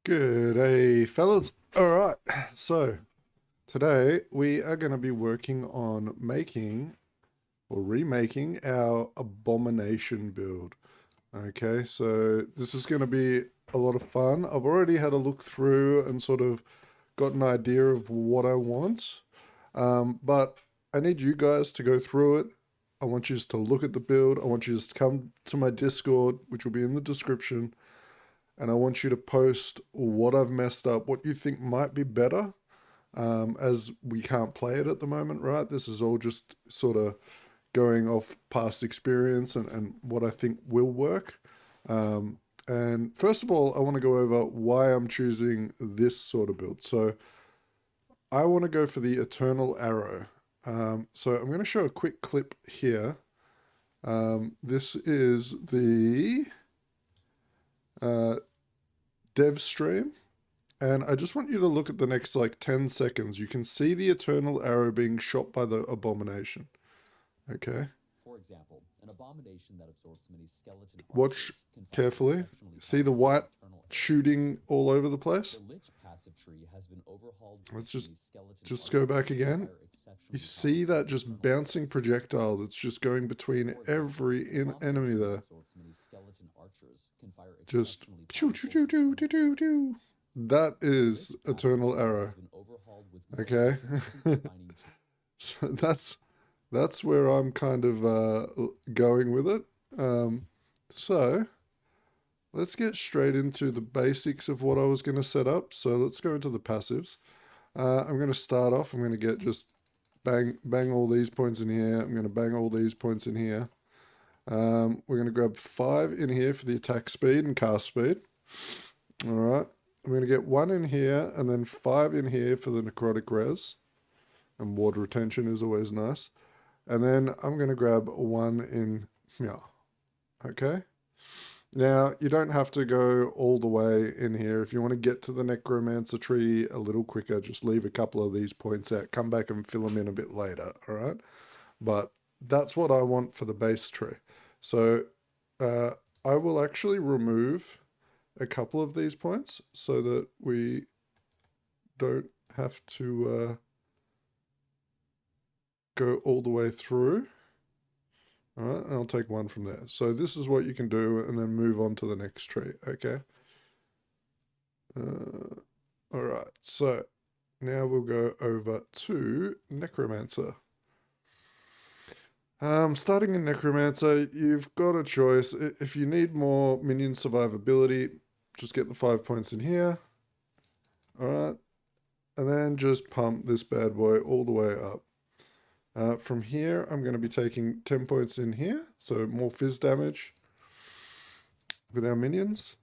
Good day, fellas. All right, so today we are going to be working on making or remaking our Abomination build. Okay, so this is going to be a lot of fun. I've already had a look through and sort of got an idea of what I want, but I need you guys to go through it. I want you to look at the build. I want you to come to my Discord, which will be in the description, and I want you to post what I've messed up, what you think might be better, as we can't play it at the moment, right? This is all just sort of going off past experience and what I think will work. And first of all, I want to go over why I'm choosing this sort of build. So I want to go for the Eternal Arrow. So I'm going to show a quick clip here. This is the uh, dev stream. And I just want you to look at the next like 10 seconds. You can see the Eternal Arrow being shot by the Abomination. Okay. For example, an abomination that absorbs many skeleton Watch archers can fire carefully. exceptionally See the powerful white eternal arrows. shooting all over the place? The Lich passive tree has been overhauled with Let's many skeleton just go archers back can again. fire exceptionally You see powerful that just eternal bouncing arrows. projectile that's just going between For example, every an enemy abomination that there. absorbs many skeleton archers can fire Just exceptionally choo choo powerful choo choo choo eternal choo arrows. choo. That The is Lich passive Eternal tree Arrow. has been overhauled with more Okay. efficiency combining So that's where I'm kind of going with it. So let's get straight into the basics of what I was going to set up. So let's go into the passives. I'm going to start off. I'm going to get just bang all these points in here. I'm going to bang all these points in here. We're going to grab 5 in here for the attack speed and cast speed. All right. I'm going to get 1 in here and then 5 in here for the necrotic res. And water retention is always nice. And then I'm going to grab 1 in here. Okay. Now, you don't have to go all the way in here. If you want to get to the Necromancer tree a little quicker, just leave a couple of these points out. Come back and fill them in a bit later, all right? But that's what I want for the base tree. So I will actually remove a couple of these points so that we don't have to go all the way through. All right, and I'll take 1 from there. So this is what you can do and then move on to the next tree, okay? All right, so now we'll go over to Necromancer. Starting in Necromancer, you've got a choice. If you need more minion survivability, just get the 5 points in here. All right, and then just pump this bad boy all the way up. From here, I'm going to be taking 10 points in here, so more fizz damage with our minions.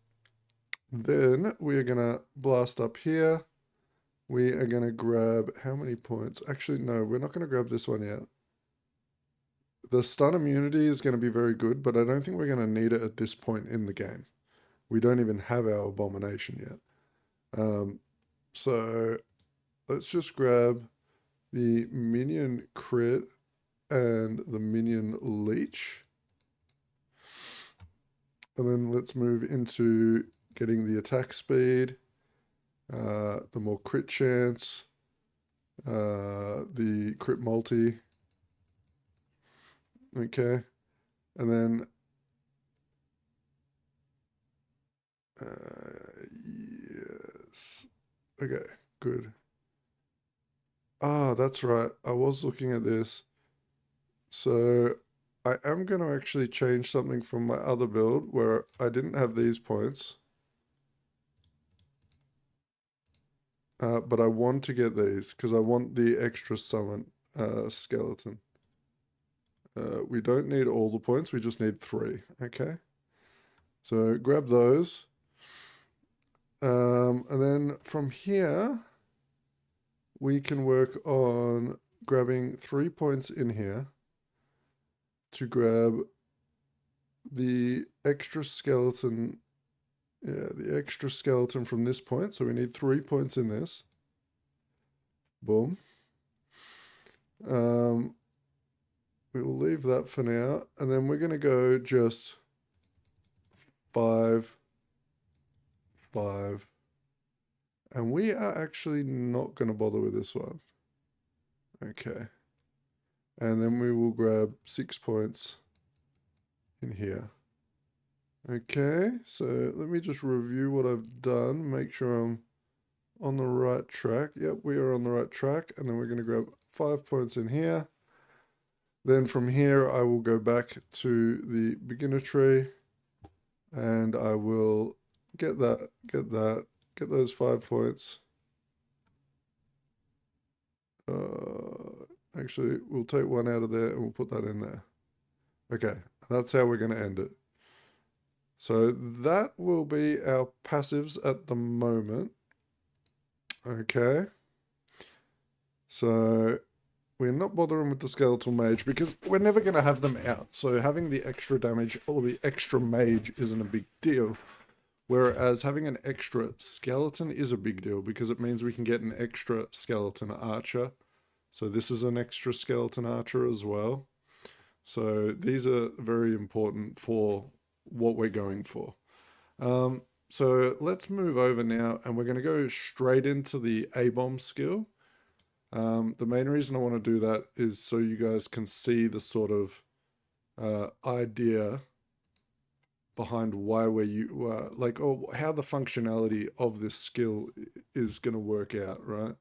Then we are going to blast up here. We are going to grab how many points? Actually, no, we're not going to grab this one yet. The stun immunity is going to be very good, but I don't think we're going to need it at this point in the game. We don't even have our Abomination yet. So let's just grab the Minion crit and the Minion leech. And then let's move into getting the attack speed, the more crit chance, the crit multi. Okay. And then yes. Okay, good. Ah, that's right. I was looking at this. So I am going to actually change something from my other build where I didn't have these points. But I want to get these because I want the extra summon skeleton. We don't need all the points. We just need 3. Okay. So grab those. And then from here, we can work on grabbing 3 points in here to grab the extra skeleton. Yeah, the extra skeleton from this point. So we need 3 points in this. Boom. We will leave that for now. And then we're going to go just 5, 5, And we are actually not going to bother with this one. Okay. And then we will grab 6 points in here. Okay, so let me just review what I've done, make sure I'm on the right track. Yep, we are on the right track. And then we're going to grab 5 points in here. Then from here, I will go back to the beginner tree and I will get those 5 points. Actually, we'll take one out of there and we'll put that in there. Okay, that's how we're going to end it. So that will be our passives at the moment. Okay. So we're not bothering with the Skeletal Mage because we're never going to have them out. So having the extra damage or the extra mage isn't a big deal. Whereas having an extra skeleton is a big deal because it means we can get an extra skeleton archer. So this is an extra skeleton archer as well. So these are very important for what we're going for. So let's move over now and we're going to go straight into the Abomb skill. The main reason I want to do that is so you guys can see the sort of idea behind why we're like, or how the functionality of this skill is going to work out, right?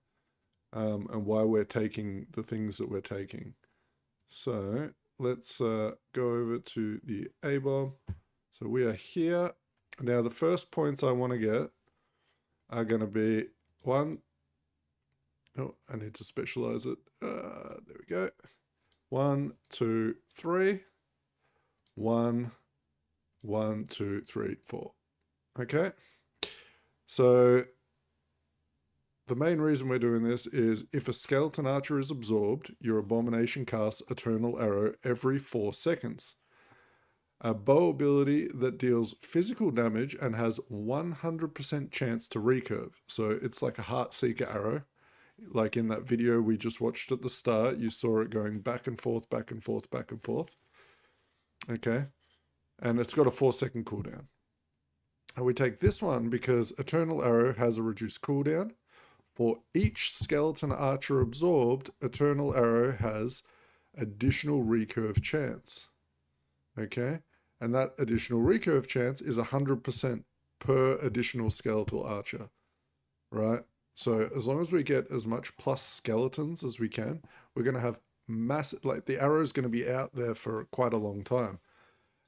And why we're taking the things that we're taking. So let's go over to the Abomb. So we are here. Now the first points I want to get are going to be one. Oh, I need to specialize it. There we go. 1, 2, 3. 1, 1, 2, 3, 4. Okay. So the main reason we're doing this is if a skeleton archer is absorbed, your abomination casts Eternal Arrow every 4 seconds. A bow ability that deals physical damage and has 100% chance to recurve. So it's like a Heartseeker arrow. Like in that video we just watched at the start, you saw it going back and forth, back and forth, back and forth. Okay. And it's got a 4-second cooldown. And we take this one because Eternal Arrow has a reduced cooldown. For each skeleton archer absorbed, Eternal Arrow has additional recurve chance. Okay. And that additional recurve chance is 100% per additional skeletal archer. Right. So as long as we get as much plus skeletons as we can, we're going to have massive, like the arrow is going to be out there for quite a long time.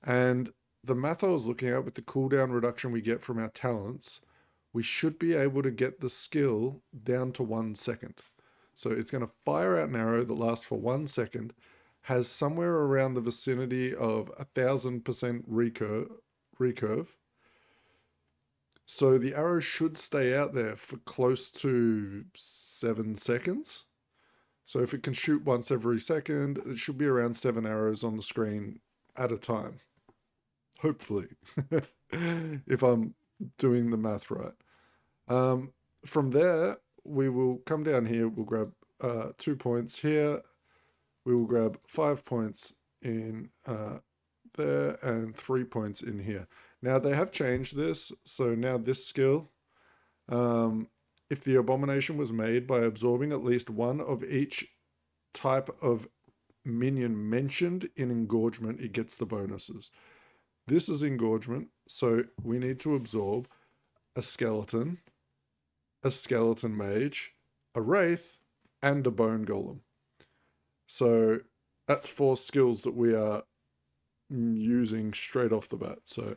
And the math I was looking at with the cooldown reduction we get from our talents, we should be able to get the skill down to 1 second. So it's going to fire out an arrow that lasts for 1 second, has somewhere around the vicinity of 1,000% recurve. So the arrow should stay out there for close to 7 seconds. So if it can shoot once every second, it should be around 7 arrows on the screen at a time. Hopefully, if I'm doing the math right. From there, we will come down here. We'll grab 2 points here. We will grab 5 points in there and 3 points in here. Now they have changed this, so now this skill, if the abomination was made by absorbing at least one of each type of minion mentioned in engorgement, it gets the bonuses. This is engorgement, so we need to absorb a skeleton mage, a wraith, and a bone golem. So that's 4 skills that we are using straight off the bat. So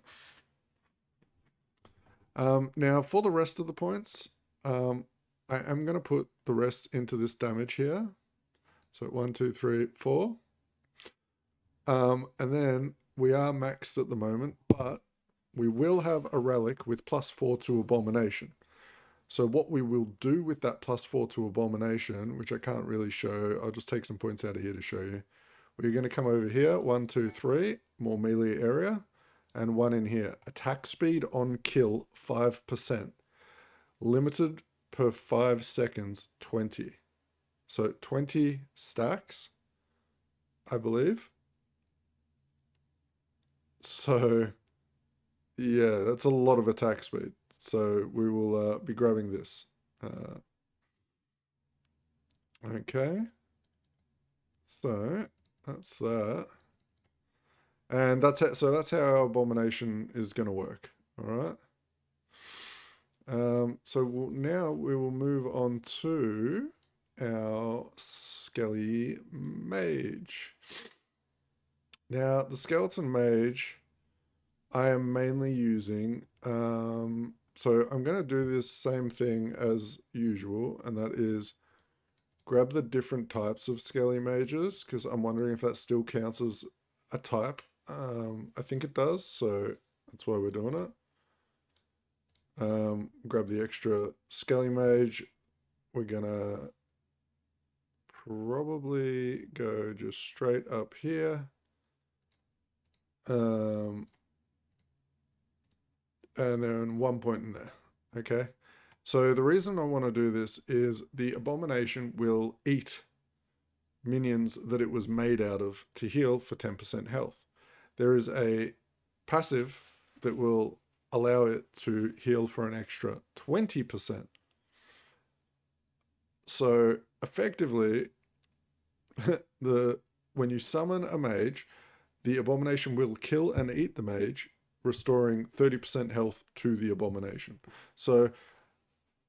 now for the rest of the points, I am going to put the rest into this damage here. So 1, 2, 3, 4. And then we are maxed at the moment, but we will have a relic with +4 to Abomination. So what we will do with that +4 to Abomination, which I can't really show, I'll just take some points out of here to show you. We're going to come over here, 1, 2, 3, more melee area, and 1 in here. Attack speed on kill, 5%. Limited per 5 seconds, 20. So 20 stacks, I believe. So, yeah, that's a lot of attack speed. So we will be grabbing this. Okay. So that's that. And that's it. So that's how our Abomination is going to work. All right. Now we will move on to our Skelly Mage. Now, the Skeleton Mage, I am mainly using. So I'm going to do this same thing as usual, and that is grab the different types of Skelly Mages, because I'm wondering if that still counts as a type. I think it does, so that's why we're doing it. Grab the extra Skelly Mage. We're gonna probably go just straight up here. And then 1 point in there. Okay. So the reason I want to do this is the Abomination will eat minions that it was made out of to heal for 10% health. There is a passive that will allow it to heal for an extra 20%. So effectively, when you summon a mage, the Abomination will kill and eat the mage, restoring 30% health to the Abomination. So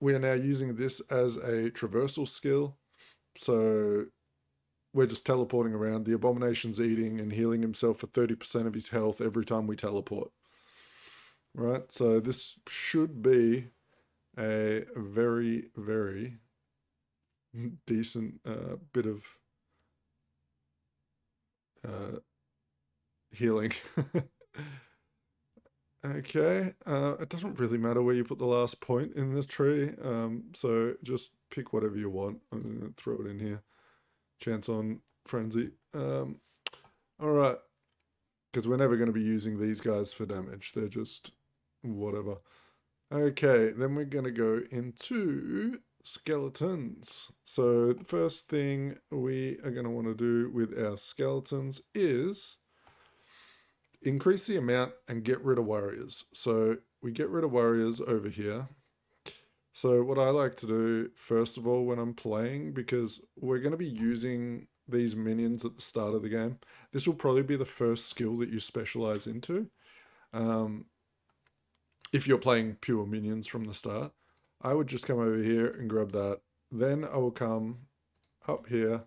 we are now using this as a traversal skill. So we're just teleporting around. The Abomination's eating and healing himself for 30% of his health every time we teleport. Right? So this should be a very, very decent bit of healing. Okay, it doesn't really matter where you put the last point in this tree, so just pick whatever you want. I'm going to throw it in here. Chance on Frenzy. All right, because we're never going to be using these guys for damage. They're just whatever. Okay, then we're going to go into skeletons. So the first thing we are going to want to do with our skeletons is increase the amount and get rid of warriors. So we get rid of warriors over here. So what I like to do, first of all, when I'm playing, because we're going to be using these minions at the start of the game, this will probably be the first skill that you specialize into. If you're playing pure minions from the start, I would just come over here and grab that. Then I will come up here,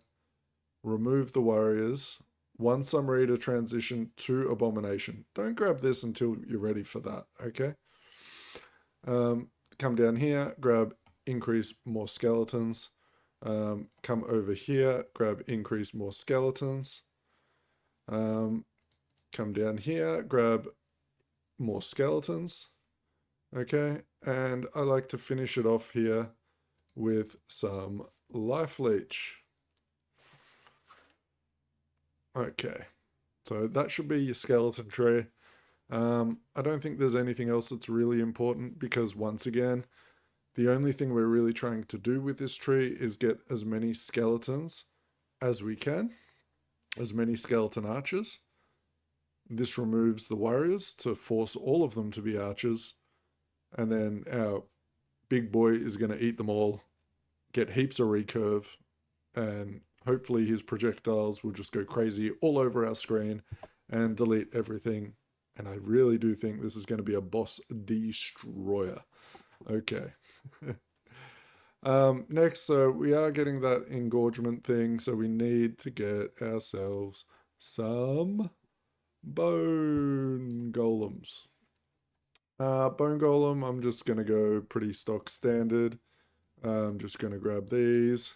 remove the warriors, one summary to transition to Abomination. Don't grab this until you're ready for that, okay? Come down here, grab increase more skeletons. Come over here, grab increase more skeletons. Come down here, grab more skeletons. Okay, and I like to finish it off here with some life leech. Okay, so that should be your skeleton tree. I don't think there's anything else that's really important because once again, the only thing we're really trying to do with this tree is get as many skeletons as we can, as many skeleton archers. This removes the warriors to force all of them to be archers. And then our big boy is going to eat them all, get heaps of recurve, and hopefully his projectiles will just go crazy all over our screen and delete everything. And I really do think this is going to be a boss destroyer. Okay. Next, so we are getting that engorgement thing, so we need to get ourselves some bone golems. Bone golem, I'm just going to go pretty stock standard. I'm just going to grab these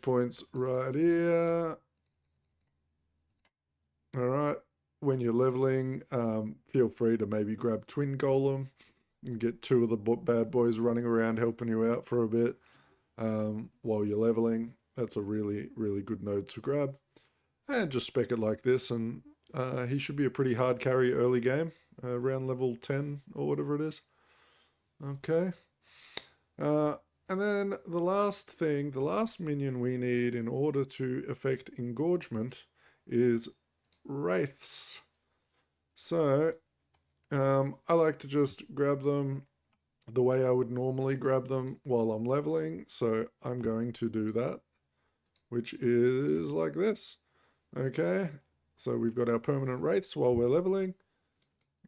points right here. All right. When you're leveling, feel free to maybe grab twin golem and get two of the bad boys running around helping you out for a bit while you're leveling. That's a really, really good node to grab. And just spec it like this, and he should be a pretty hard carry early game, around level 10 or whatever it is. Okay. And then the last thing, the last minion we need in order to effect engorgement is Wraiths. So I like to just grab them the way I would normally grab them while I'm leveling. So I'm going to do that, which is like this. Okay, so we've got our permanent wraiths while we're leveling.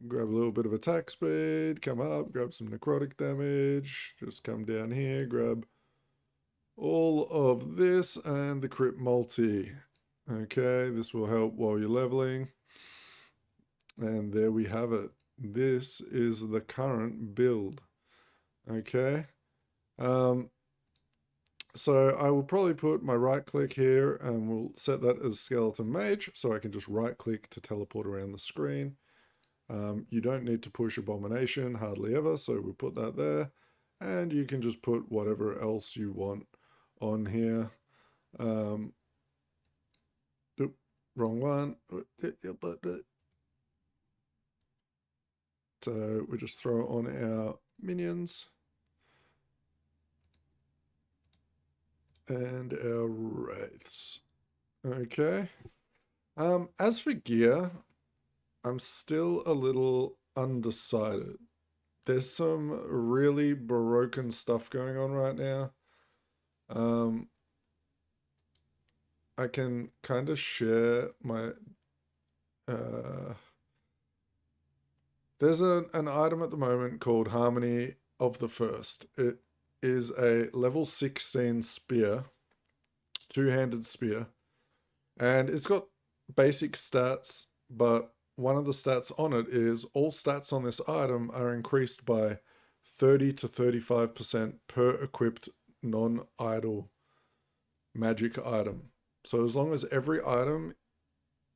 Grab a little bit of attack speed, come up, grab some necrotic damage, just come down here, grab all of this and the crit multi. Okay, this will help while you're leveling. And there we have it. This is the current build. Okay. So I will probably put my right click here and we'll set that as Skeletal Mage so I can just right click to teleport around the screen. You don't need to push Abomination, hardly ever, so we'll put that there. And you can just put whatever else you want on here. Wrong one. So we just throw on our minions. And our wraiths. Okay. As for gear, I'm still a little undecided. There's some really broken stuff going on right now. I can kind of share my... there's an item at the moment called Harmony of the First. It is a level 16 spear, two-handed spear, and it's got basic stats, but one of the stats on it is all stats on this item are increased by 30 to 35% per equipped non-idle magic item. So as long as every item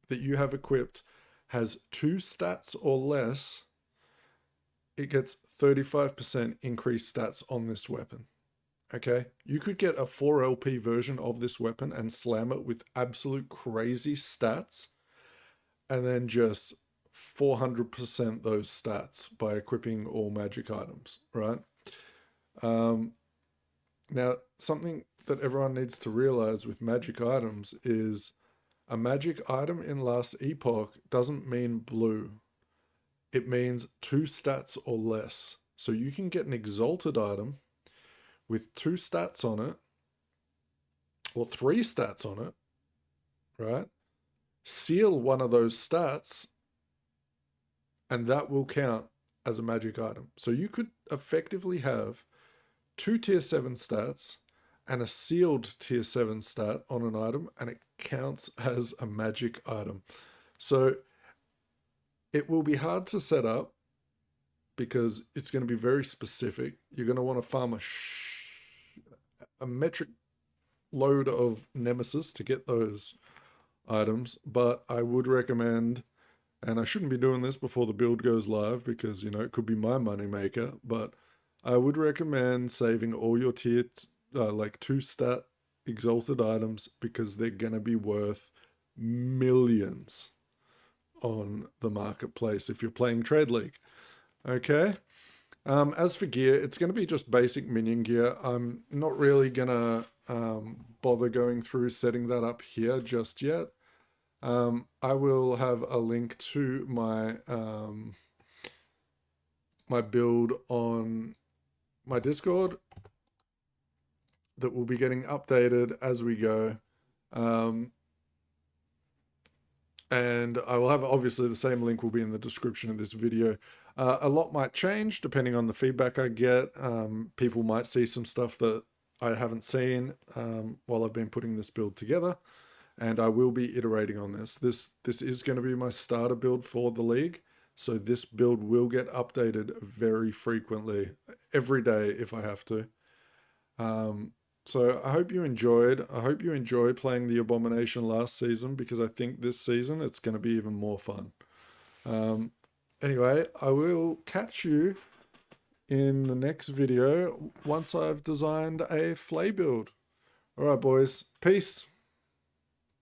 that you have equipped has 2 stats or less, it gets 35% increased stats on this weapon. Okay, you could get a 4 LP version of this weapon and slam it with absolute crazy stats and then just 400% those stats by equipping all magic items, right? Now, something that everyone needs to realize with magic items is a magic item in last Epoch doesn't mean blue. It means 2 stats or less. So you can get an exalted item with 2 stats on it, or 3 stats on it, right? Seal one of those stats, and that will count as a magic item. So you could effectively have 2 tier 7 stats and a sealed tier 7 stat on an item, and it counts as a magic item. So it will be hard to set up because it's going to be very specific. You're going to want to farm a metric load of nemesis to get those items, but I would recommend, and I shouldn't be doing this before the build goes live because, you know, it could be my money maker, but I would recommend saving all your tier like 2 stat exalted items because they're going to be worth millions on the marketplace if you're playing Trade League. Okay. As for gear, it's going to be just basic minion gear. I'm not really going to bother going through setting that up here just yet. I will have a link to my my build on my Discord that will be getting updated as we go. And I will have, obviously, the same link will be in the description of this video. A lot might change depending on the feedback I get. People might see some stuff that I haven't seen while I've been putting this build together. And I will be iterating on this. This is going to be my starter build for the league. So this build will get updated very frequently, every day if I have to. So I hope you enjoyed. I hope you enjoyed playing the Abomination last season because I think this season it's going to be even more fun. Anyway, I will catch you in the next video once I've designed a flay build. All right, boys. Peace.